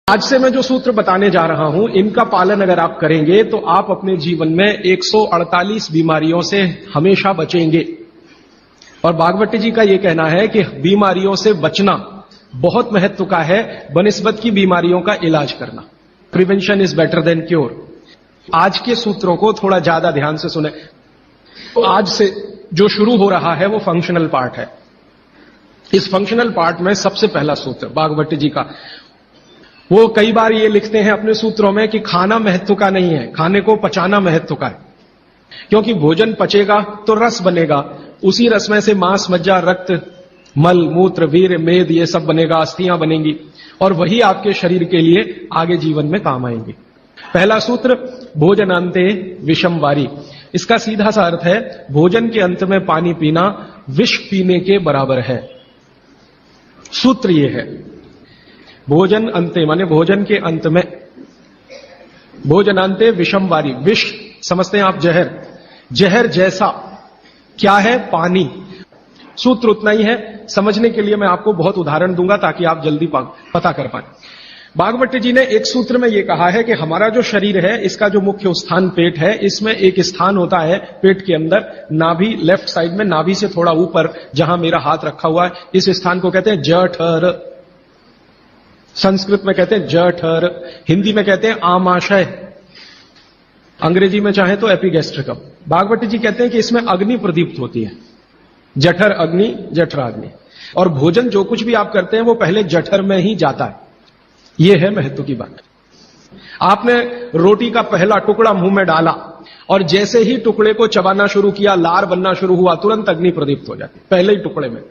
आज से मैं जो सूत्र बताने जा रहा हूं, इनका पालन अगर आप करेंगे तो आप अपने जीवन में 148 बीमारियों से हमेशा बचेंगे। और भागवती जी का यह कहना है कि बीमारियों से बचना बहुत महत्व का है बनिस्बत की बीमारियों का इलाज करना। Prevention is better than cure. आज के सूत्रों को थोड़ा ज्यादा ध्यान से सुने। तो आज से जो शुरू हो रहा है वो फंक्शनल पार्ट है। इस फंक्शनल पार्ट में सबसे पहला सूत्र भागवती जी का, वो कई बार ये लिखते हैं अपने सूत्रों में कि खाना महत्व का नहीं है, खाने को पचाना महत्व का है। क्योंकि भोजन पचेगा तो रस बनेगा, उसी रस में से मांस, मज्जा, रक्त, मल, मूत्र, वीर्य, मेद ये सब बनेगा, अस्थियां बनेंगी और वही आपके शरीर के लिए आगे जीवन में काम आएंगे। पहला सूत्र भोजनांते विषम वारी। इसका सीधा सा अर्थ है भोजन के अंत में पानी पीना विष पीने के बराबर है। सूत्र ये है भोजन अंते माने भोजन के अंत में, भोजनांते विषम वारी। विष समझते हैं आप जहर, जहर जैसा क्या है? पानी। सूत्र उतना ही है। समझने के लिए मैं आपको बहुत उदाहरण दूंगा ताकि आप जल्दी पता कर पाए। भागवती जी ने एक सूत्र में यह कहा है कि हमारा जो शरीर है इसका जो मुख्य स्थान पेट है, इसमें एक स्थान होता है पेट के अंदर नाभि, लेफ्ट साइड में नाभि से थोड़ा ऊपर जहां मेरा हाथ रखा हुआ है, इस स्थान को कहते हैं जठर। संस्कृत में कहते हैं जठर, हिंदी में कहते हैं आमाशय, अंग्रेजी में चाहे तो एपिगैस्ट्रिकम। भागवती जी कहते हैं कि इसमें अग्नि प्रदीप्त होती है। जठर अग्नि, जठराग्नि। और भोजन जो कुछ भी आप करते हैं वो पहले जठर में ही जाता है। यह है महत्व की बात। आपने रोटी का पहला टुकड़ा मुंह में डाला और जैसे ही टुकड़े को चबाना शुरू किया, लार बनना शुरू हुआ, तुरंत अग्नि प्रदीप्त हो जाती पहले ही टुकड़े में।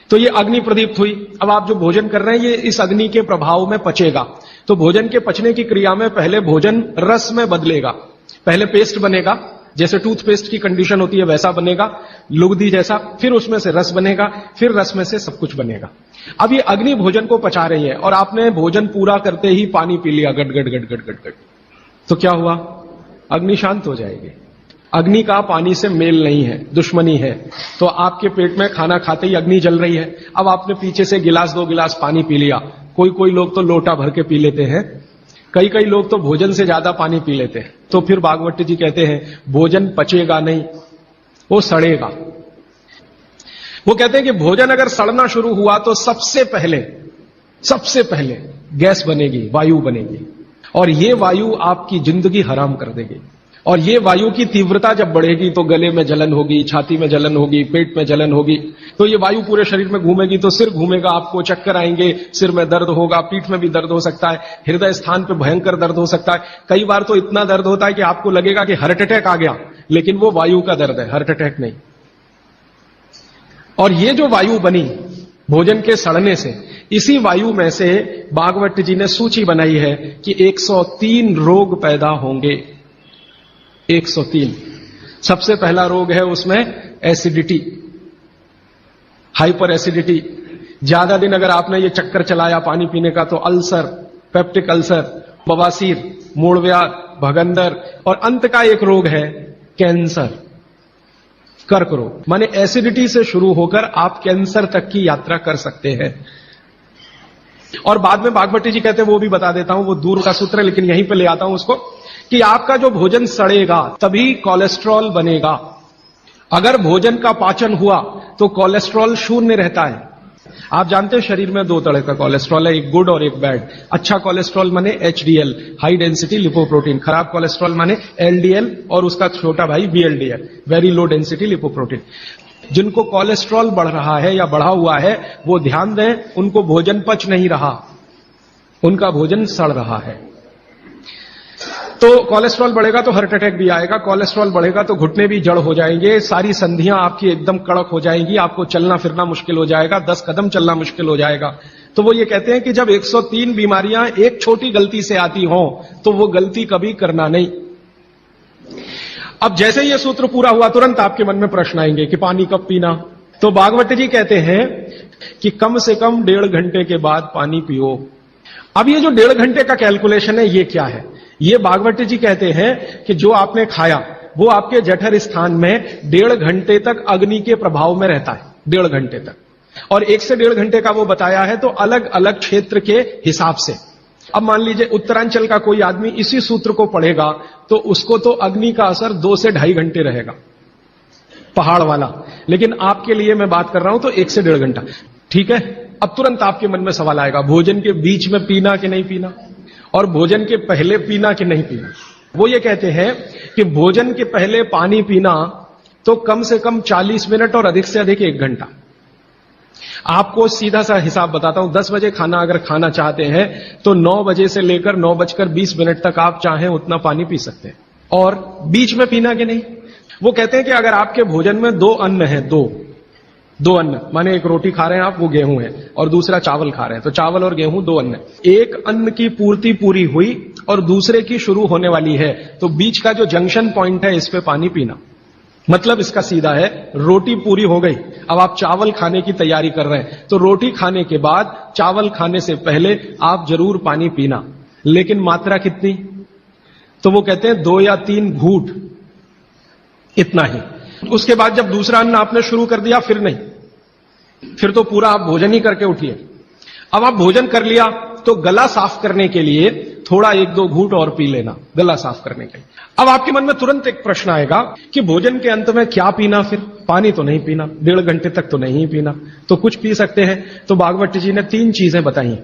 तो ये अग्नि प्रदीप्त हुई। अब आप जो भोजन कर रहे हैं ये इस अग्नि के प्रभाव में पचेगा। तो भोजन के पचने की क्रिया में पहले भोजन रस में बदलेगा। पहले पेस्ट बनेगा, जैसे टूथपेस्ट की कंडीशन होती है वैसा बनेगा, लुगदी जैसा, फिर उसमें से रस बनेगा, फिर रस में से सब कुछ बनेगा। अब ये अग्नि भोजन को पचा रही है और आपने भोजन पूरा करते ही पानी पी लिया, गट गट गट गट गट गट, तो क्या हुआ? अग्नि शांत हो जाएगी। अग्नि का पानी से मेल नहीं है, दुश्मनी है। तो आपके पेट में खाना खाते ही अग्नि जल रही है। अब आपने पीछे से गिलास, 2 गिलास पानी पी लिया। कोई लोग तो लोटा भर के पी लेते हैं, कई लोग तो भोजन से ज्यादा पानी पी लेते हैं। तो फिर भागवती जी कहते हैं भोजन पचेगा नहीं, वो सड़ेगा। वो कहते हैं कि भोजन अगर सड़ना शुरू हुआ तो सबसे पहले गैस बनेगी, वायु बनेगी, और ये वायु आपकी जिंदगी हराम कर देगी। और ये वायु की तीव्रता जब बढ़ेगी तो गले में जलन होगी, छाती में जलन होगी, पेट में जलन होगी। तो ये वायु पूरे शरीर में घूमेगी तो सिर घूमेगा, आपको चक्कर आएंगे, सिर में दर्द होगा, पीठ में भी दर्द हो सकता है, हृदय स्थान पे भयंकर दर्द हो सकता है। कई बार तो इतना दर्द होता है कि आपको लगेगा कि हार्ट अटैक आ गया, लेकिन वो वायु का दर्द है, हार्ट अटैक नहीं। और ये जो वायु बनी भोजन के सड़ने से, इसी वायु में से भागवती जी ने सूची बनाई है कि 103 रोग पैदा होंगे। 103। सबसे पहला रोग है उसमें एसिडिटी, हाइपर एसिडिटी। ज्यादा दिन अगर आपने ये चक्कर चलाया पानी पीने का तो अल्सर, पेप्टिक अल्सर, बवासीर, मूलव्याध, भगंदर, और अंत का एक रोग है कैंसर, कर्क रोग। माने एसिडिटी से शुरू होकर आप कैंसर तक की यात्रा कर सकते हैं। और बाद में भागवती जी कहते हैं, वो भी बता देता हूं, वो दूर का सूत्र है लेकिन यहीं पे ले आता हूं उसको, कि आपका जो भोजन सड़ेगा तभी कोलेस्ट्रॉल बनेगा। अगर भोजन का पाचन हुआ तो कोलेस्ट्रॉल शून्य रहता है। आप जानते हैं शरीर में 2 तरह का कोलेस्ट्रॉल है, एक गुड और एक बैड। अच्छा कोलेस्ट्रॉल माने एचडीएल, हाई डेंसिटी लिपोप्रोटीन। खराब कोलेस्ट्रॉल माने एलडीएल और उसका छोटा भाई VLDL, very low density lipoprotein. जिनको कोलेस्ट्रॉल बढ़ रहा है या बढ़ा हुआ है वो ध्यान दें, उनको भोजन पच नहीं रहा, उनका भोजन सड़ रहा है। तो कोलेस्ट्रॉल बढ़ेगा तो हार्ट अटैक भी आएगा, कोलेस्ट्रॉल बढ़ेगा तो घुटने भी जड़ हो जाएंगे, सारी संधियां आपकी एकदम कड़क हो जाएंगी, आपको चलना फिरना मुश्किल हो जाएगा, 10 कदम चलना मुश्किल हो जाएगा। तो वो ये कहते हैं कि जब 103 बीमारियां एक छोटी गलती से आती हों तो वो गलती कभी करना नहीं। अब जैसे ये सूत्र पूरा हुआ तुरंत आपके मन में प्रश्न आएंगे कि पानी कब पीना। तो भागवती जी कहते हैं कि कम से कम 1.5 घंटे के बाद पानी पियो। अब ये जो 1.5 घंटे का कैलकुलेशन है ये क्या है? ये भागवती जी कहते हैं कि जो आपने खाया वो आपके जठर स्थान में 1.5 घंटे तक अग्नि के प्रभाव में रहता है, 1.5 घंटे तक। और 1 से 1.5 घंटे का वो बताया है तो अलग अलग क्षेत्र के हिसाब से। अब मान लीजिए उत्तरांचल का कोई आदमी इसी सूत्र को पढ़ेगा तो उसको तो अग्नि का असर 2 से 2.5 घंटे रहेगा, पहाड़ वाला। लेकिन आपके लिए मैं बात कर रहा हूं तो 1 से 1.5 घंटा। ठीक है, अब तुरंत आपके मन में सवाल आएगा, भोजन के बीच में पीना कि नहीं पीना, और भोजन के पहले पीना कि नहीं पीना। वो ये कहते हैं कि भोजन के पहले पानी पीना तो कम से कम 40 मिनट और अधिक से अधिक 1 घंटा। आपको सीधा सा हिसाब बताता हूं, 10 बजे खाना अगर खाना चाहते हैं तो 9 बजे से लेकर 9:20 तक आप चाहें उतना पानी पी सकते हैं। और बीच में पीना कि नहीं, वो कहते हैं कि अगर आपके भोजन में 2 अन्न है, दो अन्न माने एक रोटी खा रहे हैं आप, वो गेहूं है, और दूसरा चावल खा रहे हैं, तो चावल और गेहूं 2 अन्न। एक अन्न की पूर्ति पूरी हुई और दूसरे की शुरू होने वाली है, तो बीच का जो जंक्शन पॉइंट है इस पे पानी पीना। मतलब इसका सीधा है, रोटी पूरी हो गई, अब आप चावल खाने की तैयारी कर रहे हैं, तो रोटी खाने के बाद चावल खाने से पहले आप जरूर पानी पीना। लेकिन मात्रा कितनी, तो वो कहते हैं 2 या 3 घूंट, इतना ही। उसके बाद जब दूसरा अन्न आपने शुरू कर दिया फिर नहीं, फिर तो पूरा आप भोजन ही करके उठिए। अब आप भोजन कर लिया तो गला साफ करने के लिए थोड़ा 1-2 घूंट और पी लेना, गला साफ करने के लिए। अब आपके मन में तुरंत एक प्रश्न आएगा कि भोजन के अंत में क्या पीना, फिर पानी तो नहीं पीना, 1.5 घंटे तक तो नहीं पीना, तो कुछ पी सकते हैं। तो भागवत जी ने 3 चीजें बताई हैं,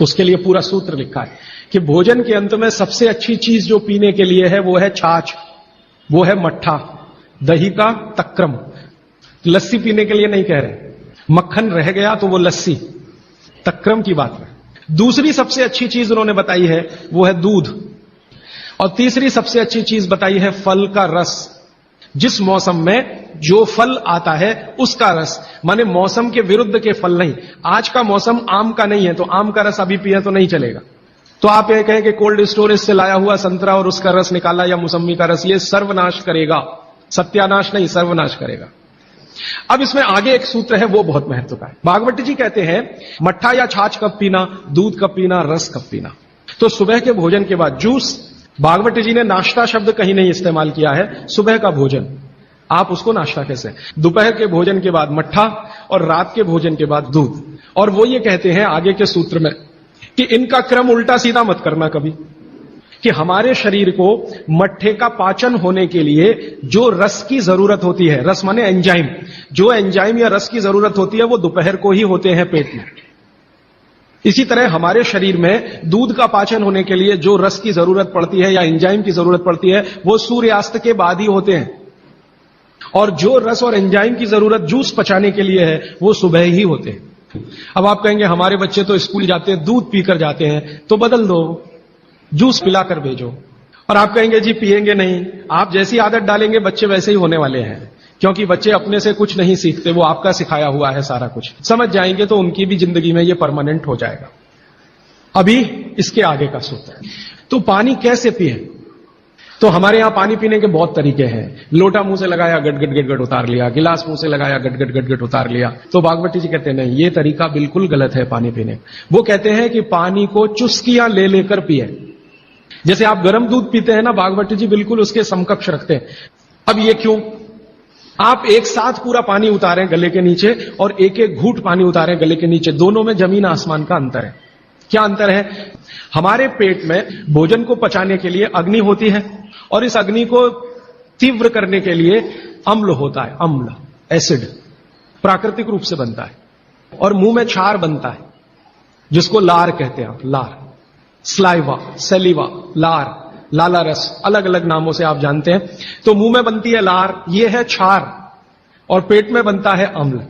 उसके लिए पूरा सूत्र लिखा है कि भोजन के अंत में सबसे अच्छी चीज जो पीने के लिए है वो है छाछ, वो है मट्ठा, दही का तक्रम। लस्सी पीने के लिए नहीं कह रहे, मक्खन रह गया तो वो लस्सी, तक्रम की बात है। दूसरी सबसे अच्छी चीज उन्होंने बताई है वो है दूध, और तीसरी सबसे अच्छी चीज बताई है फल का रस। जिस मौसम में जो फल आता है उसका रस, माने मौसम के विरुद्ध के फल नहीं। आज का मौसम आम का नहीं है तो आम का रस अभी पिए तो नहीं चलेगा। तो आप ये कहें कि कोल्ड स्टोरेज से लाया हुआ संतरा और उसका रस निकाला या मौसमी का रस, ये सर्वनाश करेगा, सत्यानाश नहीं, सर्वनाश करेगा। अब इसमें आगे एक सूत्र है, वो बहुत महत्व का है। भागवत जी कहते हैं मट्ठा या छाछ कब पीना, दूध कब पीना, रस कब पीना। तो सुबह के भोजन के बाद जूस, भागवत जी ने नाश्ता शब्द कहीं नहीं इस्तेमाल किया है। सुबह का भोजन आप उसको नाश्ता कैसे, दोपहर के भोजन के बाद मट्ठा और रात के भोजन के बाद दूध। और वो ये कहते हैं आगे के सूत्र में कि इनका क्रम उल्टा सीधा मत करना कभी, कि हमारे शरीर को मट्ठे का पाचन होने के लिए जो रस की जरूरत होती है, रस माने एंजाइम, जो एंजाइम या रस की जरूरत होती है वो दोपहर को ही होते हैं पेट में। इसी तरह हमारे शरीर में दूध का पाचन होने के लिए जो रस की जरूरत पड़ती है या एंजाइम की जरूरत पड़ती है वो सूर्यास्त के बाद ही होते हैं, और जो रस और एंजाइम की जरूरत जूस पचाने के लिए है वो सुबह ही होते हैं। अब आप कहेंगे हमारे बच्चे तो स्कूल जाते हैं, दूध पीकर जाते हैं, तो बदल दो, जूस पिलाकर भेजो। और आप कहेंगे जी पिएंगे नहीं, आप जैसी आदत डालेंगे बच्चे वैसे ही होने वाले हैं, क्योंकि बच्चे अपने से कुछ नहीं सीखते, वो आपका सिखाया हुआ है सारा कुछ। समझ जाएंगे तो उनकी भी जिंदगी में ये परमानेंट हो जाएगा। अभी इसके आगे का सूत्र है। तो पानी कैसे पिए, तो हमारे यहां पानी पीने के बहुत तरीके हैं। लोटा मुंह से लगाया गट गट गट गट उतार लिया, गिलास मुंह से लगाया गट गट गट गट उतार लिया। तो भागवत जी कहते हैं नहीं, ये तरीका बिल्कुल गलत है पानी पीने। वो कहते हैं कि पानी को चुस्कियां ले लेकर पिए। जैसे आप गर्म दूध पीते हैं ना, भागवत जी बिल्कुल उसके समकक्ष रखते हैं। अब ये क्यों, आप एक साथ पूरा पानी उतारें गले के नीचे और एक एक घूंट पानी उतारें गले के नीचे, दोनों में जमीन आसमान का अंतर है। क्या अंतर है, हमारे पेट में भोजन को पचाने के लिए अग्नि होती है और इस अग्नि को तीव्र करने के लिए अम्ल होता है, अम्ल, एसिड प्राकृतिक रूप से बनता है, और मुंह में क्षार बनता है जिसको लार कहते हैं, लार, स्लाइवा, सेलिवा, लार, लाला रस, अलग अलग नामों से आप जानते हैं। तो मुंह में बनती है लार, ये है क्षार, और पेट में बनता है अम्ल।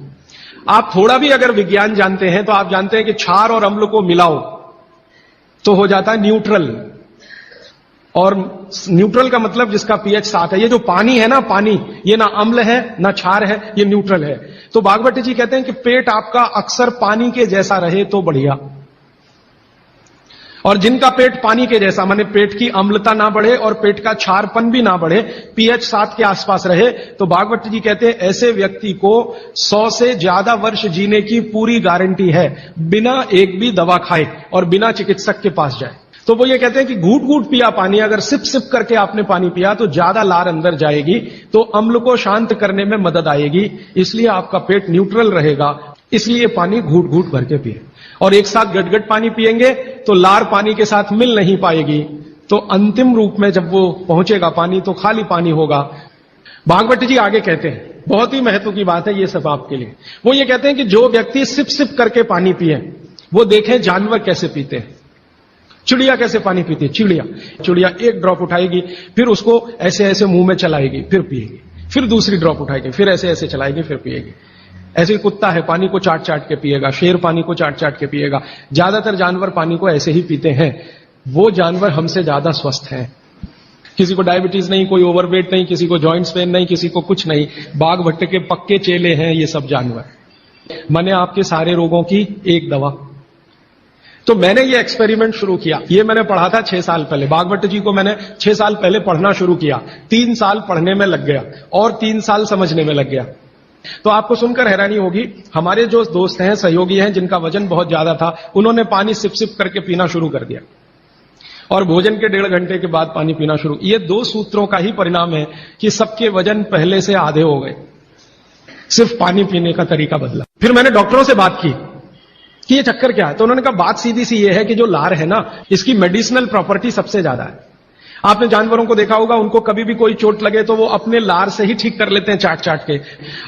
आप थोड़ा भी अगर विज्ञान जानते हैं तो आप जानते हैं कि क्षार और अम्ल को मिलाओ तो हो जाता है न्यूट्रल, और न्यूट्रल का मतलब जिसका पीएच 7 है। ये जो पानी है ना, पानी ये ना अम्ल है ना क्षार है, ये न्यूट्रल है। तो भागवत जी कहते हैं कि पेट आपका अक्सर पानी के जैसा रहे तो बढ़िया, और जिनका पेट पानी के जैसा माने पेट की अम्लता ना बढ़े और पेट का क्षारपन भी ना बढ़े, पीएच 7 के आसपास रहे, तो भागवत जी कहते हैं ऐसे व्यक्ति को 100 से ज्यादा वर्ष जीने की पूरी गारंटी है, बिना एक भी दवा खाए और बिना चिकित्सक के पास जाए। तो वो ये कहते हैं कि घूट घूट पिया पानी, अगर सिप सिप करके आपने पानी पिया तो ज्यादा लार अंदर जाएगी, तो अम्ल को शांत करने में मदद आएगी, इसलिए आपका पेट न्यूट्रल रहेगा, इसलिए पानी घूट घूट भर के पिए। और एक साथ गटगट पानी पिएंगे तो लार पानी के साथ मिल नहीं पाएगी, तो अंतिम रूप में जब वो पहुंचेगा पानी तो खाली पानी होगा। भागवत जी आगे कहते हैं, बहुत ही महत्व की बात है ये सब आपके लिए। वो ये कहते हैं कि जो व्यक्ति सिप सिप करके पानी पिए वो देखें जानवर कैसे पीते हैं। चिड़िया कैसे पानी पीती है? चिड़िया एक ड्रॉप उठाएगी, फिर उसको ऐसे ऐसे मुंह में चलाएगी, फिर पिएगी, फिर दूसरी ड्रॉप उठाएगी, फिर ऐसे ऐसे चलाएगी, फिर पिएगी। ऐसे ही कुत्ता है, पानी को चाट चाट के पिएगा, शेर पानी को चाट चाट के पिएगा। ज्यादातर जानवर पानी को ऐसे ही पीते हैं। वो जानवर हमसे ज्यादा स्वस्थ हैं। किसी को डायबिटीज नहीं, कोई ओवरवेट नहीं, किसी को जॉइंट्स पेन नहीं, किसी को कुछ नहीं। बाघ भट्ट के पक्के चेले हैं ये सब जानवर। मैंने आपके सारे रोगों की एक दवा। तो मैंने ये एक्सपेरिमेंट शुरू किया। ये मैंने पढ़ा था 6 साल पहले। भागवत जी को मैंने 6 साल पहले पढ़ना शुरू किया। 3 साल पढ़ने में लग गया और 3 साल समझने में लग गया। तो आपको सुनकर हैरानी होगी, हमारे जो दोस्त हैं, सहयोगी हैं, जिनका वजन बहुत ज्यादा था, उन्होंने पानी सिप सिप करके पीना शुरू कर दिया और भोजन के 1.5 घंटे के बाद पानी पीना शुरू। ये 2 सूत्रों का ही परिणाम है कि सबके वजन पहले से आधे हो गए। सिर्फ पानी पीने का तरीका बदला। फिर मैंने डॉक्टरों से बात की कि ये चक्कर क्या है। तो उन्होंने कहा बात सीधी सी ये है कि जो लार है ना, इसकी मेडिसिनल प्रॉपर्टी सबसे ज्यादा है। आपने जानवरों को देखा होगा, उनको कभी भी कोई चोट लगे तो वो अपने लार से ही ठीक कर लेते हैं, चाट चाट के।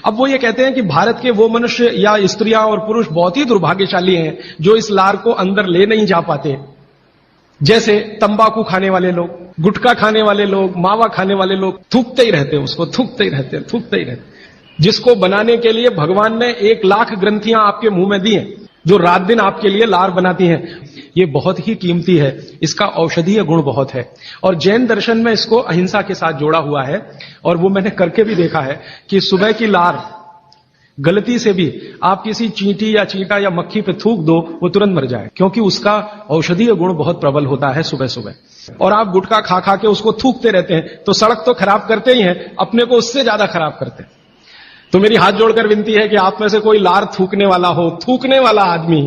अब वो ये कहते हैं कि भारत के वो मनुष्य या स्त्रियां और पुरुष बहुत ही दुर्भाग्यशाली हैं जो इस लार को अंदर ले नहीं जा पाते। जैसे तंबाकू खाने वाले लोग, गुटखा खाने वाले लोग, मावा खाने वाले लोग थूकते ही रहते हैं, उसको थूकते ही रहते। जिसको बनाने के लिए भगवान ने 1 लाख ग्रंथियां आपके मुंह में दी हैं, जो रात दिन आपके लिए लार बनाती हैं। ये बहुत ही कीमती है, इसका औषधीय गुण बहुत है। और जैन दर्शन में इसको अहिंसा के साथ जोड़ा हुआ है। और वो मैंने करके भी देखा है कि सुबह की लार गलती से भी आप किसी चींटी या चींटा या मक्खी पे थूक दो, वो तुरंत मर जाए, क्योंकि उसका औषधीय गुण बहुत प्रबल होता है सुबह सुबह। और आप गुटखा खा खा के उसको थूकते रहते हैं तो सड़क तो खराब करते ही हैं, अपने को उससे ज्यादा खराब करते हैं। तो मेरी हाथ जोड़कर विनती है कि आप में से कोई लार थूकने वाला हो, थूकने वाला आदमी,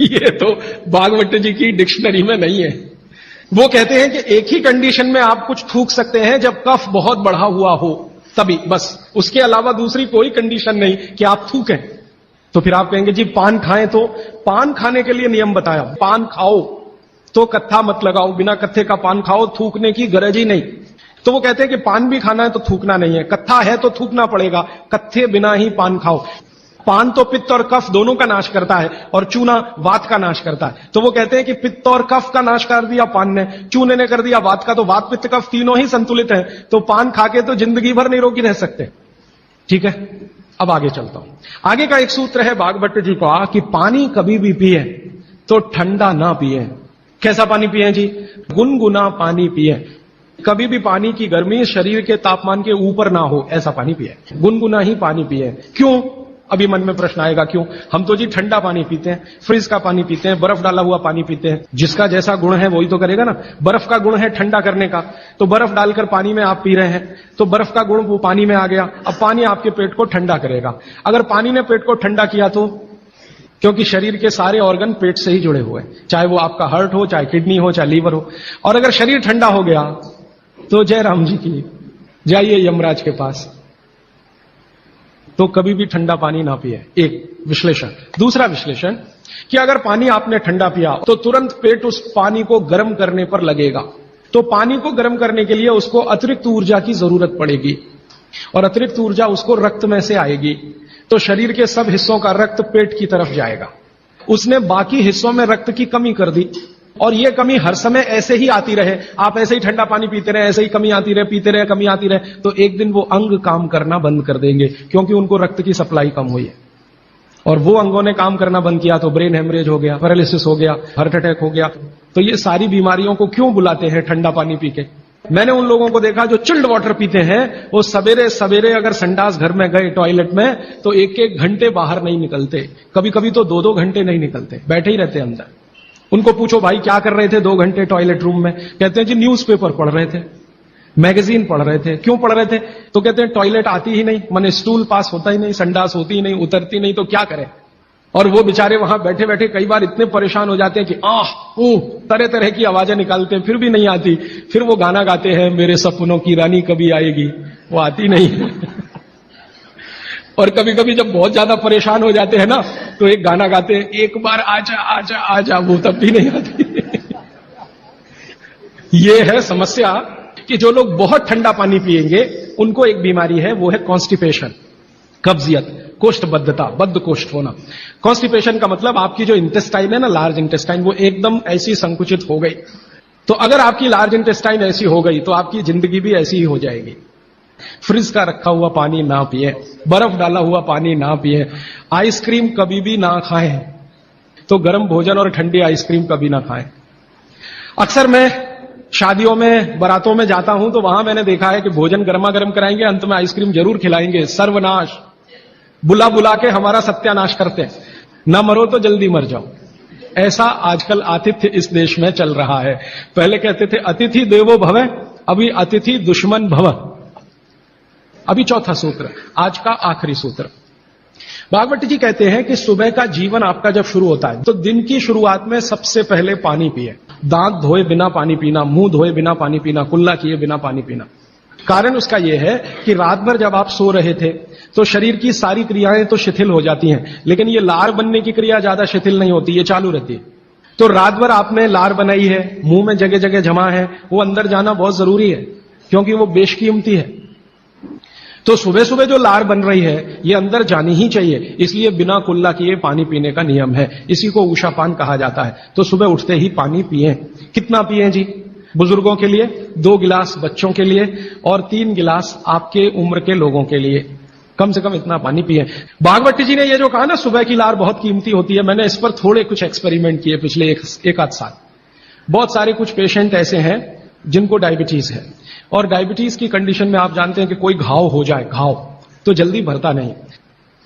ये तो भागवत जी की डिक्शनरी में नहीं है। वो कहते हैं कि एक ही कंडीशन में आप कुछ थूक सकते हैं, जब कफ बहुत बढ़ा हुआ हो, तभी, बस। उसके अलावा दूसरी कोई कंडीशन नहीं कि आप थूकें। तो फिर आप कहेंगे जी पान खाएं, तो पान खाने के लिए नियम बताया, पान खाओ तो कत्था मत लगाओ, बिना कत्थे का पान खाओ, थूकने की गरज ही नहीं। तो वो कहते हैं कि पान भी खाना है तो थूकना नहीं है, कत्था है तो थूकना पड़ेगा, कत्थे बिना ही पान खाओ। पान तो पित्त और कफ दोनों का नाश करता है और चूना वात का नाश करता है। तो वो कहते हैं कि पित्त और कफ का नाश कर दिया पान ने, चूने ने कर दिया वात का, तो वात पित्त कफ तीनों ही संतुलित है, तो पान खाके तो जिंदगी भर निरोगी रह सकते। ठीक है, अब आगे चलता हूं। आगे का एक सूत्र है भागवत जी का कि पानी कभी भी पिए तो ठंडा ना पिए। कैसा पानी पिए जी? गुनगुना पानी पिए। कभी भी पानी की गर्मी शरीर के तापमान के ऊपर ना हो, ऐसा पानी पिए, गुनगुना ही पानी पिए। क्यों? अभी मन में प्रश्न आएगा क्यों? हम तो जी ठंडा पानी पीते हैं, फ्रिज का पानी पीते हैं, बर्फ डाला हुआ पानी पीते हैं। जिसका जैसा गुण है वही तो करेगा ना। बर्फ का गुण है ठंडा करने का, तो बर्फ डालकर पानी में आप पी रहे हैं, तो बर्फ का गुण वो पानी में आ गया। अब पानी आपके पेट को ठंडा करेगा। अगर पानी ने पेट को ठंडा किया तो, क्योंकि शरीर के सारे ऑर्गन पेट से ही जुड़े हुए हैं, चाहे वो आपका हार्ट हो, चाहे किडनी हो, चाहे लीवर हो। और अगर शरीर ठंडा हो गया तो जय राम जी की, जाइए यमराज के पास। तो कभी भी ठंडा पानी ना पिए, एक विश्लेषण। दूसरा विश्लेषण कि अगर पानी आपने ठंडा पिया तो तुरंत पेट उस पानी को गर्म करने पर लगेगा। तो पानी को गर्म करने के लिए उसको अतिरिक्त ऊर्जा की जरूरत पड़ेगी और अतिरिक्त ऊर्जा उसको रक्त में से आएगी। तो शरीर के सब हिस्सों का रक्त पेट की तरफ जाएगा। उसने बाकी हिस्सों में रक्त की कमी कर दी और ये कमी हर समय ऐसे ही आती रहे, आप ऐसे ही ठंडा पानी पीते रहे, ऐसे ही कमी आती रहे, पीते रहे, कमी आती रहे, तो एक दिन वो अंग काम करना बंद कर देंगे, क्योंकि उनको रक्त की सप्लाई कम हुई है। और वो अंगों ने काम करना बंद किया तो ब्रेन हेमरेज हो गया, पैरालिसिस हो गया, हार्ट अटैक हो गया। तो ये सारी बीमारियों को क्यों बुलाते हैं ठंडा पानी पी के? मैंने उन लोगों को देखा जो चिल्ड वाटर पीते हैं, वो सवेरे सवेरे अगर संडास घर में गए टॉयलेट में तो 1-1 घंटे बाहर नहीं निकलते, कभी कभी तो 2-2 घंटे नहीं निकलते, बैठे ही रहते अंदर। उनको पूछो भाई क्या कर रहे थे 2 घंटे टॉयलेट रूम में? कहते हैं जी न्यूज़पेपर पढ़ रहे थे, मैगजीन पढ़ रहे थे। क्यों पढ़ रहे थे? तो कहते हैं टॉयलेट आती ही नहीं, माने स्टूल पास होता ही नहीं, संडास होती ही नहीं, उतरती नहीं, तो क्या करें। और वो बेचारे वहां बैठे बैठे कई बार इतने परेशान हो जाते हैं कि तरह तरह की आवाजें निकालते हैं, फिर भी नहीं आती। फिर वो गाना गाते हैं, मेरे सपनों की रानी कभी आएगी, वो आती नहीं। और कभी कभी जब बहुत ज्यादा परेशान हो जाते हैं ना, तो एक गाना गाते हैं, एक बार आजा आजा आजा, वो तब भी नहीं आती। ये है समस्या कि जो लोग बहुत ठंडा पानी पिएंगे उनको एक बीमारी है, वो है कॉन्स्टिपेशन, कब्जियत, कोष्ठबद्धता, बद्ध कोष्ठ होना। कॉन्स्टिपेशन का मतलब आपकी जो इंटेस्टाइन है ना, लार्ज इंटेस्टाइन, वो एकदम ऐसी संकुचित हो गई। तो अगर आपकी लार्ज इंटेस्टाइन ऐसी हो गई तो आपकी जिंदगी भी ऐसी ही हो जाएगी। फ्रिज का रखा हुआ पानी ना पिए, बर्फ डाला हुआ पानी ना पिए, आइसक्रीम कभी भी ना खाएं, तो गर्म भोजन और ठंडी आइसक्रीम कभी ना खाएं। अक्सर मैं शादियों में, बारातों में जाता हूं तो वहां मैंने देखा है कि भोजन गर्मा गर्म कराएंगे, अंत में आइसक्रीम जरूर खिलाएंगे। सर्वनाश, बुला बुला के हमारा सत्यानाश करते हैं। न मरो तो जल्दी मर जाओ। ऐसा आजकल आतिथ्य इस देश में चल रहा है। पहले कहते थे अतिथि देवो भव, अभी अतिथि दुश्मन भव। अभी चौथा सूत्र, आज का आखिरी सूत्र। भागवत जी कहते हैं कि सुबह का जीवन आपका जब शुरू होता है तो दिन की शुरुआत में सबसे पहले पानी पिए। दांत धोए बिना पानी पीना, मुंह धोए बिना पानी पीना, कुल्ला किए बिना पानी पीना। कारण उसका यह है कि रात भर जब आप सो रहे थे तो शरीर की सारी क्रियाएं तो शिथिल हो जाती हैं, लेकिन ये लार बनने की क्रिया ज्यादा शिथिल नहीं होती, ये चालू रहती है। तो रात भर आपने लार बनाई है, मुंह में जगह जगह जमा है, वो अंदर जाना बहुत जरूरी है, क्योंकि वो बेशकीमती है। तो सुबह सुबह जो लार बन रही है ये अंदर जानी ही चाहिए, इसलिए बिना कुल्ला किए पानी पीने का नियम है। इसी को उषापान कहा जाता है। तो सुबह उठते ही पानी पिए। कितना पिए जी? बुजुर्गों के लिए 2 गिलास, बच्चों के लिए, और 3 गिलास आपके उम्र के लोगों के लिए। कम से कम इतना पानी पिए। भागवत जी ने ये जो कहा ना सुबह की लार बहुत कीमती होती है, मैंने इस पर थोड़े कुछ एक्सपेरिमेंट किए पिछले एक आध साल। बहुत सारे कुछ पेशेंट ऐसे हैं जिनको डायबिटीज है, और डायबिटीज की कंडीशन में आप जानते हैं कि कोई घाव हो जाए, घाव तो जल्दी भरता नहीं।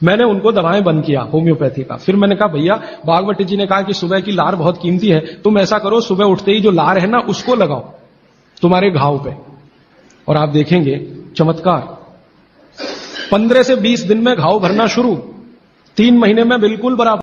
मैंने उनको दवाएं बंद किया होम्योपैथी का। फिर मैंने कहा भैया, भागवत जी ने कहा कि सुबह की लार बहुत कीमती है, तुम ऐसा करो सुबह उठते ही जो लार है ना उसको लगाओ तुम्हारे घाव पे, और आप देखेंगे चमत्कार। 15 से 20 दिन में घाव भरना शुरू, 3 महीने में बिल्कुल बराबर।